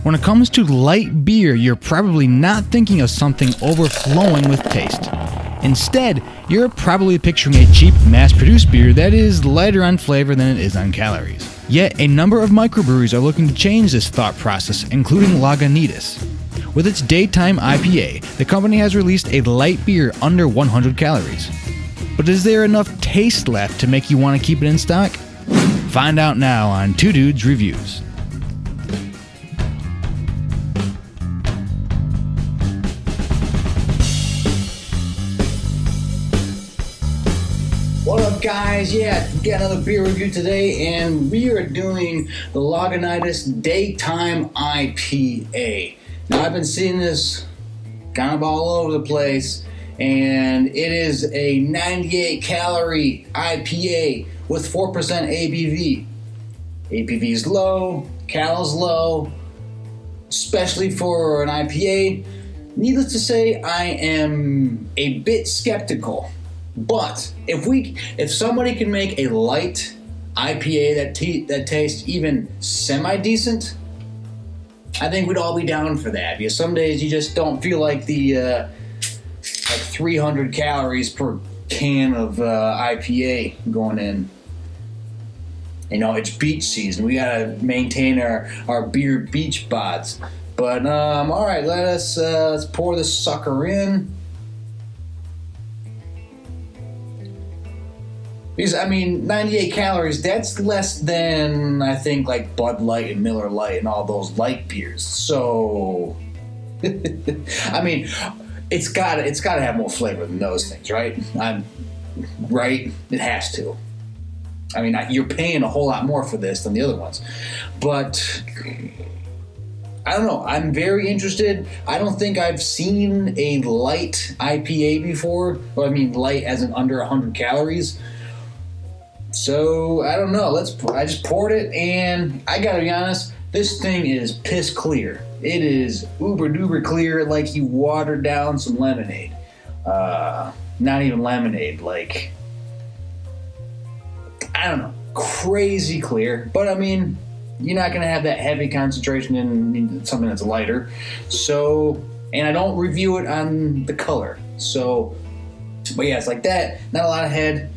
When it comes to light beer, you're probably not thinking of something overflowing with taste. Instead, you're probably picturing a cheap, mass-produced beer that is lighter on flavor than it is on calories. Yet, a number of microbreweries are looking to change this thought process, including Lagunitas. With its Daytime IPA, the company has released a light beer under 100 calories. But is there enough taste left to make you want to keep it in stock? Find out now on Two Dudes Reviews. What up, guys? Yeah, we got another beer review today, and we are doing the Lagunitas Daytime IPA. Now, I've been seeing this kind of all over the place, and it is a 98 calorie IPA with 4% ABV. ABV is low, calories low, especially for an IPA. Needless to say, I am a bit skeptical. But if somebody can make a light IPA that tastes even semi-decent, I think we'd all be down for that. Because some days you just don't feel like the 300 calories per can of IPA going in. You know, it's beach season. We gotta maintain our beer beach bods. But all right, let's pour this sucker in. Because, 98 calories, that's less than, I think, like Bud Light and Miller Lite and all those light beers. So, it's gotta have more flavor than those things, right? Right? It has to. You're paying a whole lot more for this than the other ones. But, I don't know. I'm very interested. I don't think I've seen a light IPA before. Light as in under 100 calories. So, I don't know. I just poured it, and I gotta be honest, this thing is piss clear. It is uber duper clear, like you watered down some lemonade. Not even lemonade, like, I don't know, crazy clear. But, you're not gonna have that heavy concentration in something that's lighter. So, and I don't review it on the color. So, but yeah, it's like that. Not a lot of head.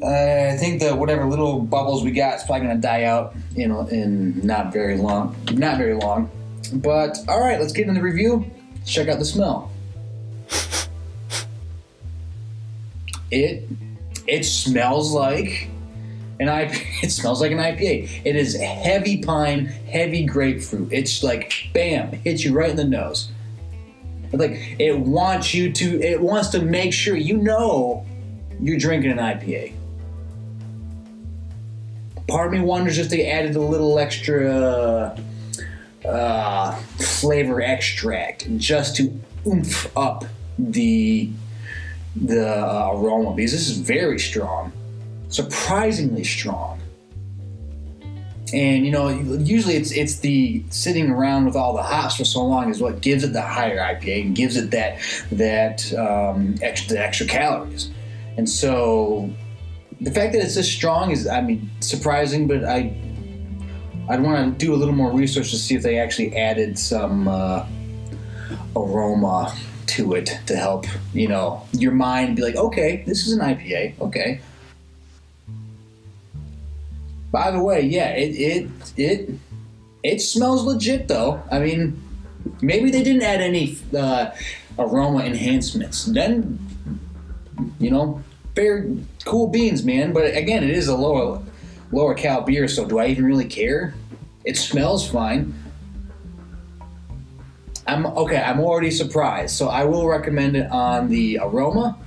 I think that whatever little bubbles we got is probably going to die out in not very long. But, all right, let's get into the review. Let's check out the smell. It smells like an IPA. It smells like an IPA. It is heavy pine, heavy grapefruit. It's like, bam, hits you right in the nose. Like, it wants to make sure you know you're drinking an IPA. Part of me wonders if they added a little extra flavor extract just to oomph up the aroma, because this is very strong, surprisingly strong. And usually it's the sitting around with all the hops for so long is what gives it the higher IPA and gives it that extra calories. And so the fact that it's this strong is, surprising, but I'd want to do a little more research to see if they actually added some aroma to it to help, your mind be like, okay, this is an IPA, okay. By the way, yeah, it smells legit though. Maybe they didn't add any aroma enhancements. Then, very cool beans, man. But again, it is a lower cal beer, so do I even really care? It smells fine. I'm already surprised, so I will recommend it on the aroma.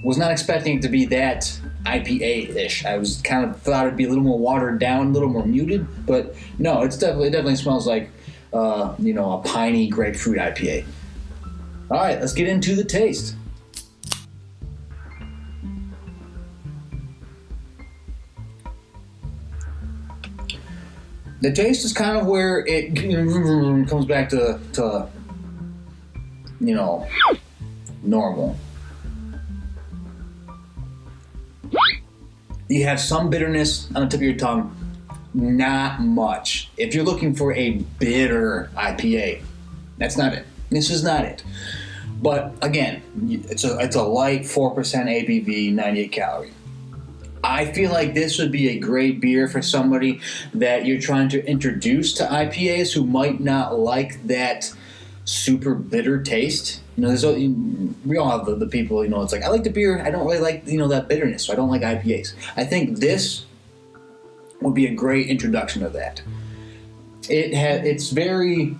Was not expecting it to be that IPA-ish. I was thought it'd be a little more watered down, a little more muted, but no, it definitely smells like a piney grapefruit IPA. All right, let's get into the taste. The taste is kind of where it comes back to normal. You have some bitterness on the tip of your tongue, not much. If you're looking for a bitter IPA, that's not it. This is not it. But again, it's a light 4% ABV, 98 calorie. I feel like this would be a great beer for somebody that you're trying to introduce to IPAs who might not like that super bitter taste. We all have the people, it's like, I like the beer, I don't really like, that bitterness, so I don't like IPAs. I think this would be a great introduction to that. It's very...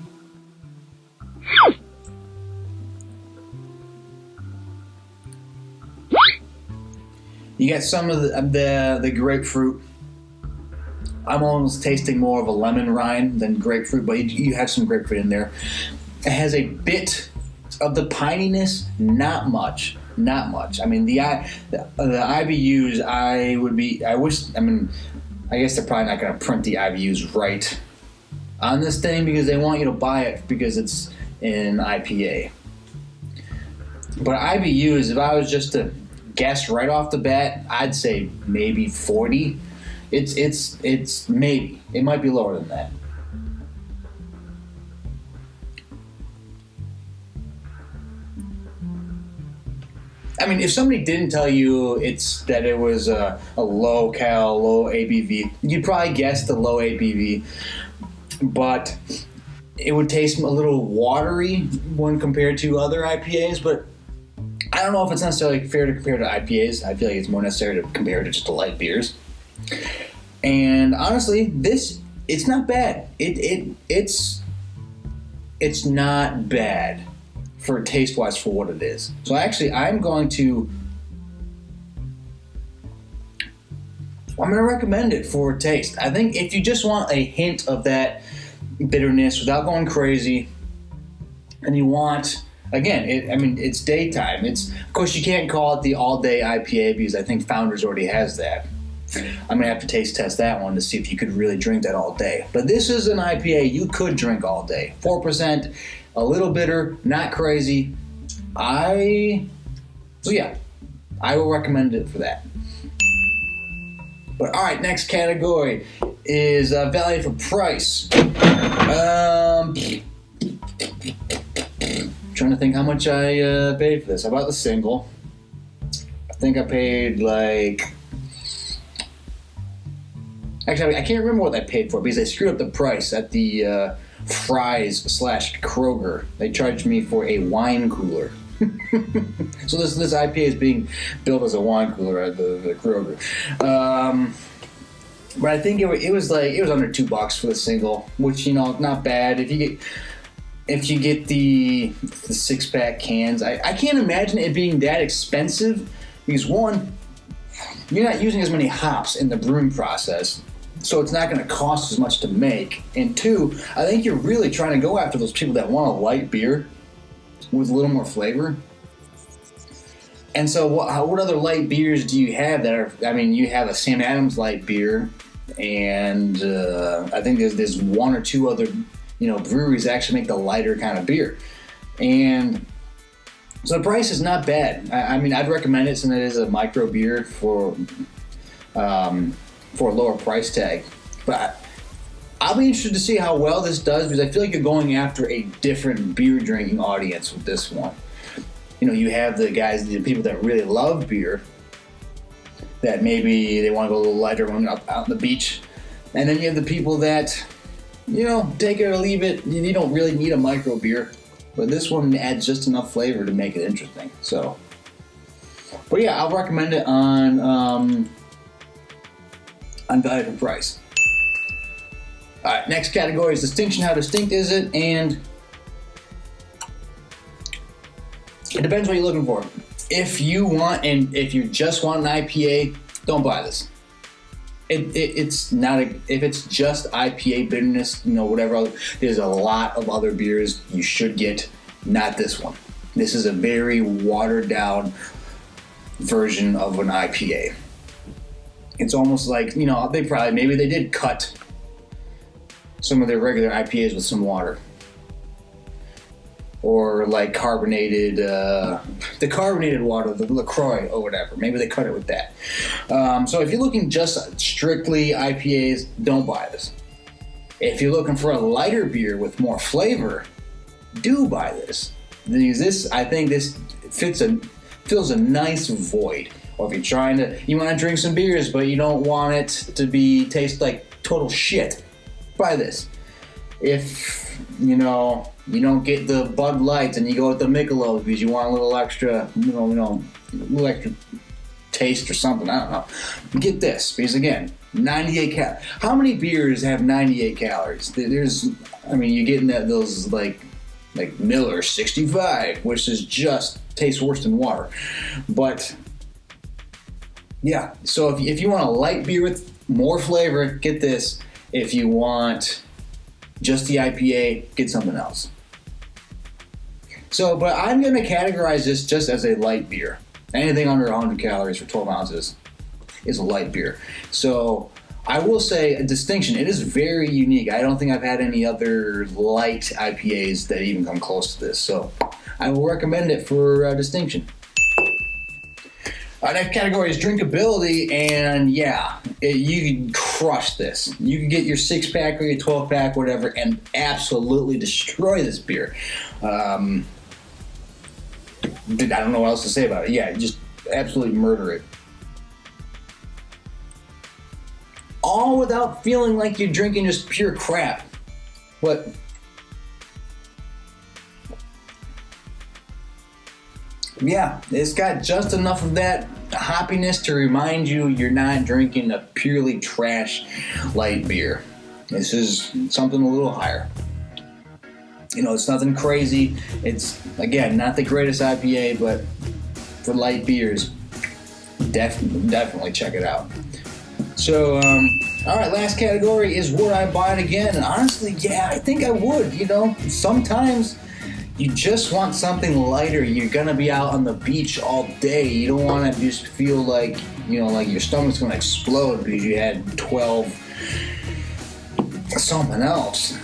You get some of the grapefruit. I'm almost tasting more of a lemon rind than grapefruit, but you have some grapefruit in there. It has a bit of the pininess, not much. I mean, the IBUs, I guess they're probably not going to print the IBUs right on this thing because they want you to buy it because it's an IPA. But IBUs, if I was just to guess right off the bat, I'd say maybe 40. It's maybe. It might be lower than that. I mean, if somebody didn't tell you that it was a low cal, low ABV, you'd probably guess the low ABV, but it would taste a little watery when compared to other IPAs, but I don't know if it's necessarily fair to compare to IPAs. I feel like it's more necessary to compare to just the light beers. And honestly, it's not bad. It's not bad for taste-wise for what it is. So actually, I'm going to recommend it for taste. I think if you just want a hint of that bitterness without going crazy, and you want... Again, it's daytime. Of course, you can't call it the all-day IPA because I think Founders already has that. I'm going to have to taste test that one to see if you could really drink that all day. But this is an IPA you could drink all day. 4%, a little bitter, not crazy. I will recommend it for that. But all right, next category is value for price. Trying to think how much I paid for this. I bought the single. I think I paid actually, I can't remember what I paid for because they screwed up the price at the Fry's / Kroger. They charged me for a wine cooler. So this IPA is being built as a wine cooler at the Kroger. But I think it was under $2 for the single, which not bad. If you get the 6-pack cans, I can't imagine it being that expensive because one, you're not using as many hops in the brewing process, so it's not going to cost as much to make. And two, I think you're really trying to go after those people that want a light beer with a little more flavor. And so what other light beers do you have that are, you have a Sam Adams light beer, and I think there's one or two other breweries actually make the lighter kind of beer. And so the price is not bad. I'd recommend it since it is a micro beer for a lower price tag. But I'll be interested to see how well this does because I feel like you're going after a different beer drinking audience with this one. You have the people that really love beer that maybe they want to go a little lighter when out on the beach. And then you have the people that take it or leave it. You don't really need a micro beer, but this one adds just enough flavor to make it interesting. So, but yeah, I'll recommend it on value for price. All right, next category is distinction. How distinct is it? And it depends what you're looking for. If you just want an IPA, don't buy this. It's not if it's just IPA bitterness, whatever. There's a lot of other beers you should get, not this one. This is a very watered down version of an IPA. It's almost like maybe they did cut some of their regular IPAs with some water. or like carbonated, the carbonated water, the LaCroix or whatever. Maybe they cut it with that. So if you're looking just strictly IPAs, don't buy this. If you're looking for a lighter beer with more flavor, do buy this. I think this fills a nice void. Or if you're you want to drink some beers, but you don't want it to taste like total shit, buy this. If you don't get the Bud Lights and you go with the Michelob because you want a little extra, a little extra taste or something, I don't know. Get this, because again, 98 calories. How many beers have 98 calories? You're getting those like Miller 65, which is just tastes worse than water. But yeah, so if you want a light beer with more flavor, get this. If you want just the IPA, get something else. So, but I'm going to categorize this just as a light beer. Anything under 100 calories for 12 ounces is a light beer. So I will say a distinction. It is very unique. I don't think I've had any other light IPAs that even come close to this. So I will recommend it for distinction. Next category is drinkability, and you can crush this. You can get your 6-pack or your 12-pack, whatever, and absolutely destroy this beer. I don't know what else to say about it. Yeah, just absolutely murder it. All without feeling like you're drinking just pure crap. But yeah, it's got just enough of that hoppiness to remind you you're not drinking a purely trash light beer. This is something a little higher. It's nothing crazy. It's, again, not the greatest IPA, but for light beers, definitely check it out. So, all right, last category is would I buy it again? And honestly, yeah, I think I would. Sometimes you just want something lighter. You're gonna be out on the beach all day. You don't want to just feel like like your stomach's gonna explode because you had 12 something else,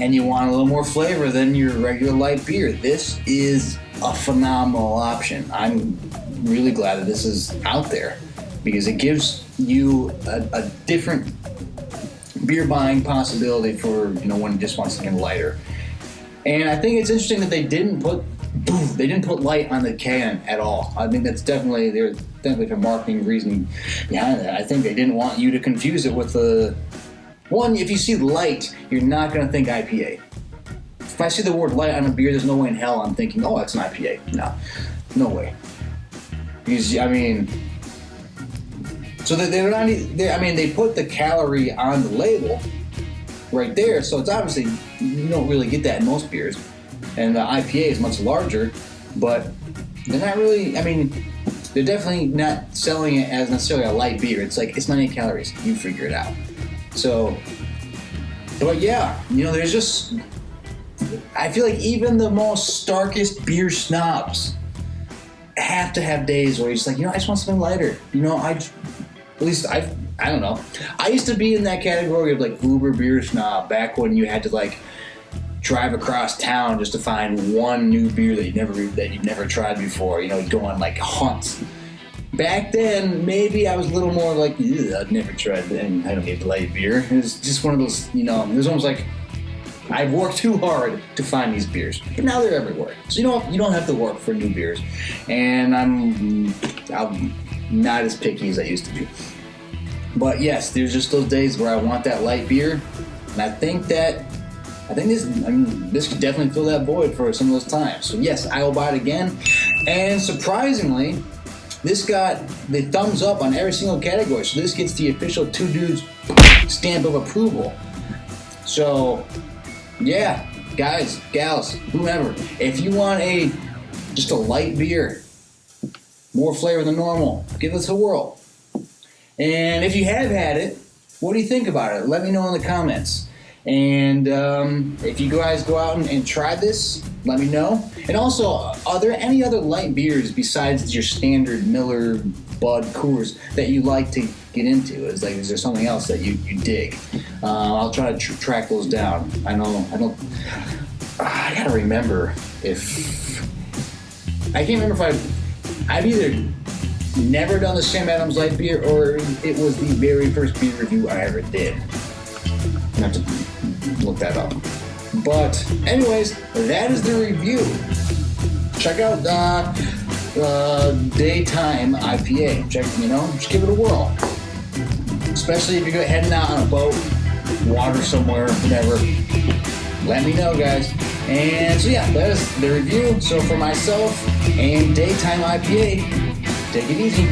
and you want a little more flavor than your regular light beer. This is a phenomenal option. I'm really glad that this is out there because it gives you a different beer buying possibility for when you just want something lighter. And I think it's interesting that they didn't put light on the can at all. I think there's definitely a marketing reason behind that. I think they didn't want you to confuse it with one. If you see light, you're not going to think IPA. If I see the word light on a beer, there's no way in hell I'm thinking, oh, it's an IPA. No way. Because so they're not. They put the calorie on the label right there, so it's obviously you don't really get that in most beers, and the IPA is much larger, but they're not really. They're definitely not selling it as necessarily a light beer. It's like it's 98 calories. You figure it out. So, but yeah, there's just. I feel like even the most starkest beer snobs have to have days where you're just like, I just want something lighter. I don't know. I used to be in that category of like uber beer snob back when you had to like drive across town just to find one new beer that you'd never tried before. Go on like hunts. Back then, maybe I was a little more like, I'd never tried that, and I don't need light beer. It was just one of those, it was almost like I've worked too hard to find these beers, but now they're everywhere. So you don't have to work for new beers, and I'm not as picky as I used to be. But yes, there's just those days where I want that light beer, and I think this could definitely fill that void for some of those times. So yes, I will buy it again. And surprisingly, this got the thumbs up on every single category. So this gets the official Two Dudes stamp of approval. So yeah, guys, gals, whoever, if you want just a light beer, more flavor than normal, give this a whirl. And if you have had it, what do you think about it? Let me know in the comments. And if you guys go out and try this, let me know. And also, are there any other light beers besides your standard Miller, Bud, Coors that you like to get into? Is there something else that you dig? I'll try to track those down. I know I gotta remember if I can't remember if I've either never done the Sam Adams Light beer or it was the very first beer review I ever did. I have to look that up. But anyways, that is the review. Check out Daytime IPA. Just give it a whirl. Especially if you're heading out on a boat, water somewhere, whatever. Let me know, guys. And so yeah, that is the review. So for myself and Daytime IPA, take it easy.